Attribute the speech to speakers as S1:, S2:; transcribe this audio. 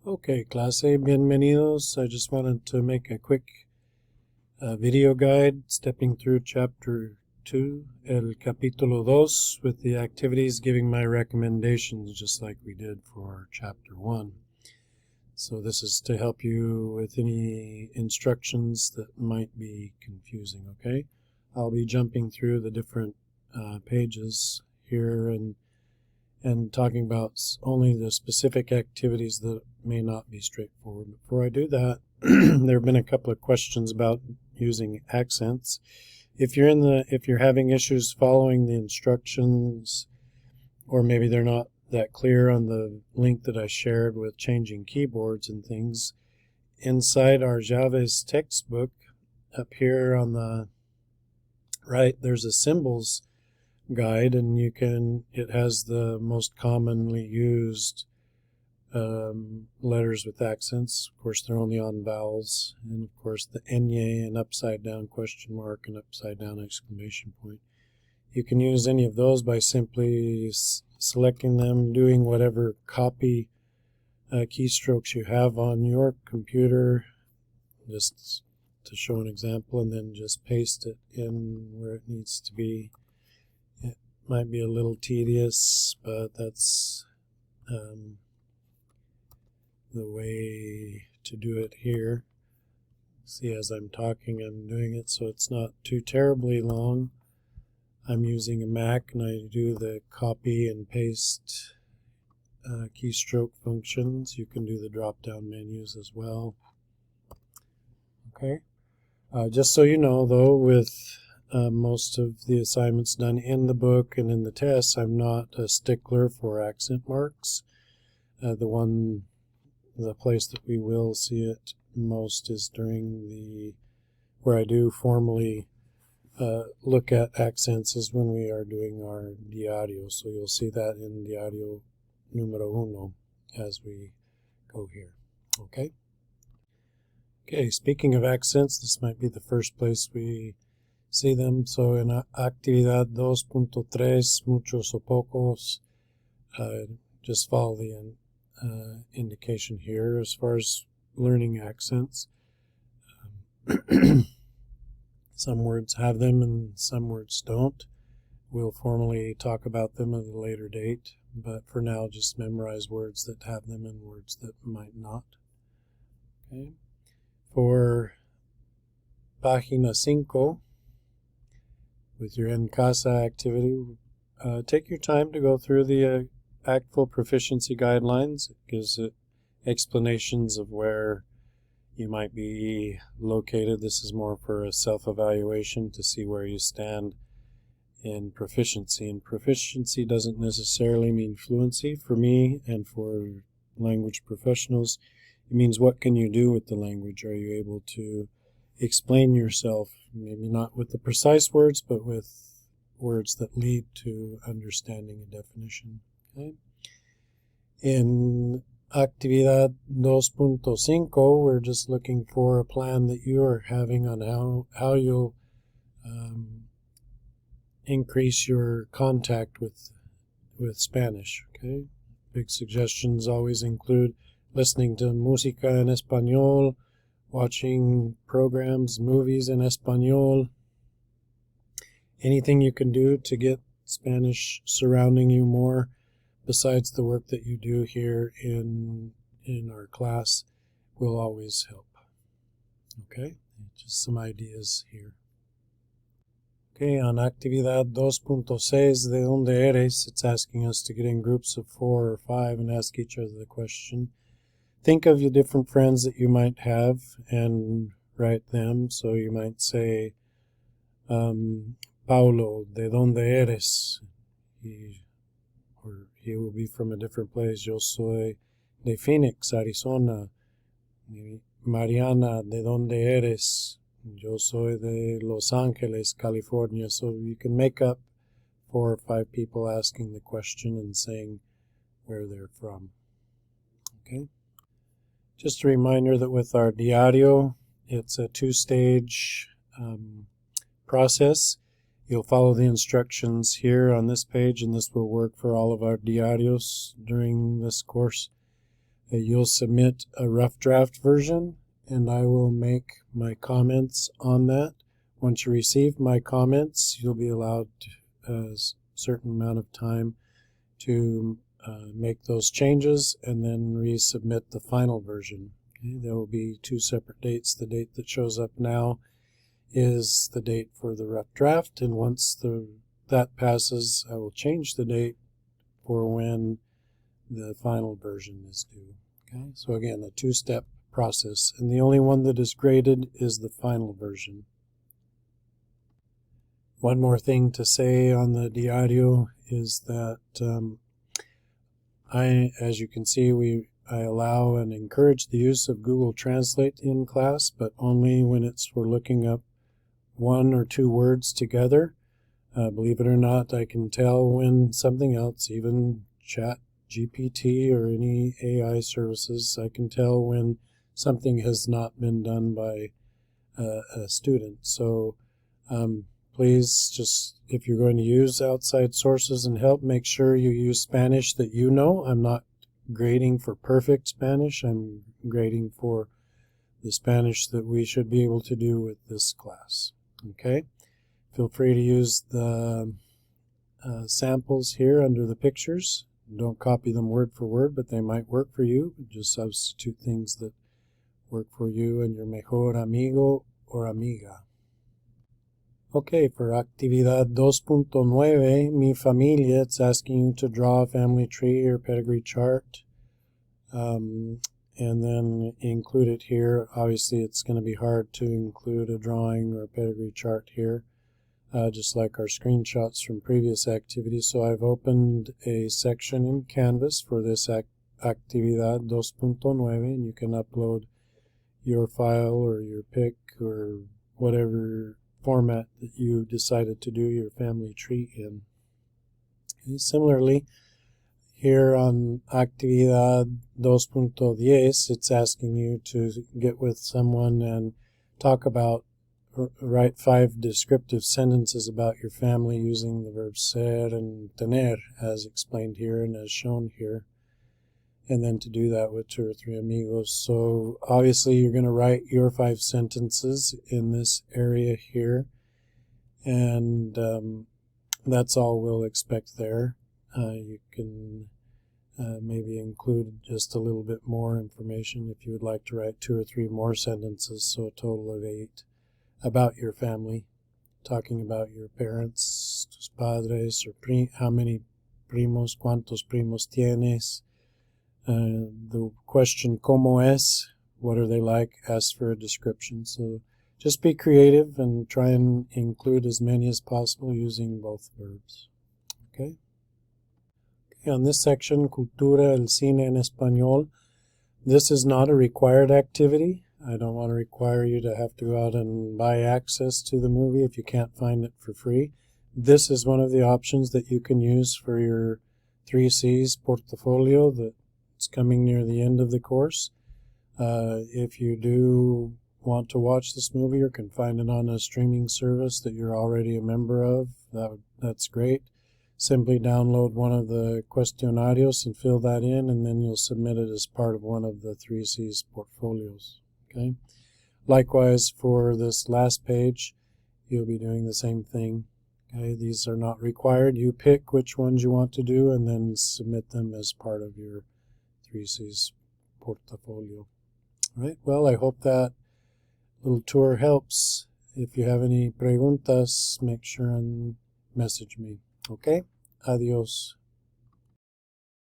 S1: Okay, clase, bienvenidos. I just wanted to make a quick video guide stepping through chapter 2, el capítulo 2, with the activities, giving my recommendations just like we did for chapter 1. So this is to help you with any instructions that might be confusing, okay? I'll be jumping through the different pages here and talking about only the specific activities that may not be straightforward. Before I do that, there have been a couple of questions about using accents. If you're having issues following the instructions, or maybe they're not that clear on the link that I shared with changing keyboards and things, inside our Javes textbook, up here on the right, there's a symbols guide, and it has the most commonly used letters with accents. Of course, they're only on vowels, and of course the enye and upside down question mark and upside down exclamation point. You can use any of those by simply selecting them, doing whatever copy keystrokes you have on your computer, just to show an example, and then just paste it in where it needs to be. Might be a little tedious, but that's the way to do it here. See, as I'm talking, I'm doing it so it's not too terribly long. I'm using a Mac, and I do the copy and paste keystroke functions. You can do the drop-down menus as well. Okay. Just so you know, though, with most of the assignments done in the book and in the tests, I'm not a stickler for accent marks. The place that we will see it most is where I do formally look at accents is when we are doing our diario. So you'll see that in diario numero uno as we go here. Okay? Okay, speaking of accents, this might be the first place we see them. So in Actividad 2.3, muchos o pocos, just follow the indication here as far as learning accents. Some words have them and some words don't. We'll formally talk about them at a later date, but for now just memorize words that have them and words that might not. Okay. For Página 5, with your En Casa activity, take your time to go through the ACTFL proficiency guidelines. It gives it explanations of where you might be located. This is more for a self-evaluation to see where you stand in proficiency. And proficiency doesn't necessarily mean fluency. For me and for language professionals, it means what can you do with the language? Are you able to explain yourself, maybe not with the precise words, but with words that lead to understanding a definition. Okay. In Actividad 2.5, we're just looking for a plan that you are having on how you'll increase your contact with Spanish. Okay. Big suggestions always include listening to música en español, watching programs, movies in español. Anything you can do to get Spanish surrounding you more besides the work that you do here in our class will always help. Okay, just some ideas here. Okay, on Actividad 2.6, ¿de dónde eres? It's asking us to get in groups of 4 or 5 and ask each other the question. Think of your different friends that you might have and write them. So you might say, Paulo, ¿de dónde eres? He will be from a different place. Yo soy de Phoenix, Arizona. Mariana, ¿de dónde eres? Yo soy de Los Angeles, California. So you can make up 4 or 5 people asking the question and saying where they're from. Okay. Just a reminder that with our diario, it's a 2-stage process. You'll follow the instructions here on this page, and this will work for all of our diarios during this course. You'll submit a rough draft version, and I will make my comments on that. Once you receive my comments, you'll be allowed a certain amount of time to make those changes and then resubmit the final version. Okay? There will be two separate dates. The date that shows up now is the date for the rough draft, and once that passes, I will change the date for when the final version is due. Okay, so again, a two-step process, and the only one that is graded is the final version. One more thing to say on the diario is that as you can see, I allow and encourage the use of Google Translate in class, but only when it's for looking up one or two words together. Believe it or not, I can tell when something else, even ChatGPT or any AI services, I can tell when something has not been done by a student. So please, just if you're going to use outside sources and help, make sure you use Spanish that you know. I'm not grading for perfect Spanish. I'm grading for the Spanish that we should be able to do with this class. Okay? Feel free to use the samples here under the pictures. Don't copy them word for word, but they might work for you. Just substitute things that work for you and your mejor amigo or amiga. Okay, for Actividad 2.9, Mi Familia, it's asking you to draw a family tree or pedigree chart. And then include it here. Obviously, it's going to be hard to include a drawing or a pedigree chart here, just like our screenshots from previous activities. So I've opened a section in Canvas for this Actividad 2.9, and you can upload your file or your pic or whatever format that you decided to do your family tree in. Okay, similarly, here on Actividad 2.10, it's asking you to get with someone and talk about, write 5 descriptive sentences about your family using the verbs ser and tener as explained here and as shown here. And then to do that with 2 or 3 amigos. So obviously you're going to write your 5 sentences in this area here. And that's all we'll expect there. You can maybe include just a little bit more information if you would like to write 2 or 3 more sentences, so a total of 8, about your family, talking about your parents, tus padres, or how many primos, cuántos primos tienes. The question, ¿cómo es? What are they like? Ask for a description. So just be creative and try and include as many as possible using both verbs. Okay? On this section, Cultura, el cine en español, this is not a required activity. I don't want to require you to have to go out and buy access to the movie if you can't find it for free. This is one of the options that you can use for your 3Cs portfolio that's coming near the end of the course. If you do want to watch this movie or can find it on a streaming service that you're already a member of, that's great. Simply download one of the cuestionarios and fill that in, and then you'll submit it as part of one of the 3Cs portfolios. Okay. Likewise, for this last page, you'll be doing the same thing. Okay. These are not required. You pick which ones you want to do and then submit them as part of your 3Cs portfolio. All right. Well, I hope that little tour helps. If you have any preguntas, make sure and message me. Okay? Adios.